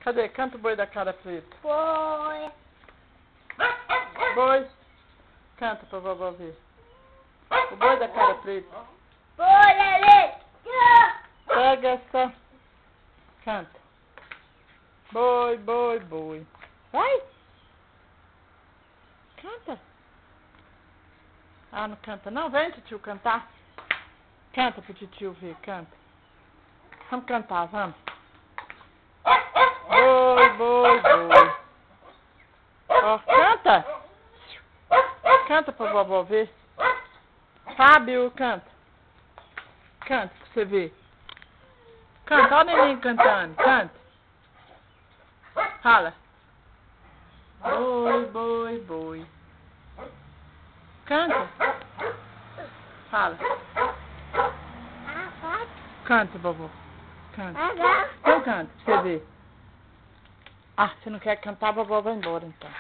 Cadê? Canta o boi da cara preta. Boi. Boi. Canta pra vovó ver. O boi da cara preta. Boi, Lelê. Pega essa. Canta. Boi, boi, boi. Vai. Canta. Ah, não canta não? Vem, tio, cantar. Canta pro tio ver, canta. Vamos cantar, vamos. Boi, boi, boi. Ó, canta. Canta pra vovó ver. Fábio, canta. Canta pra você ver. Canta, olha o neném cantando, canta. Fala. Boi, boi, boi. Canta. Fala. Canta, vovó. Canta. Então canta, pra você ver. Ah, você não quer cantar, a vovó vai embora então.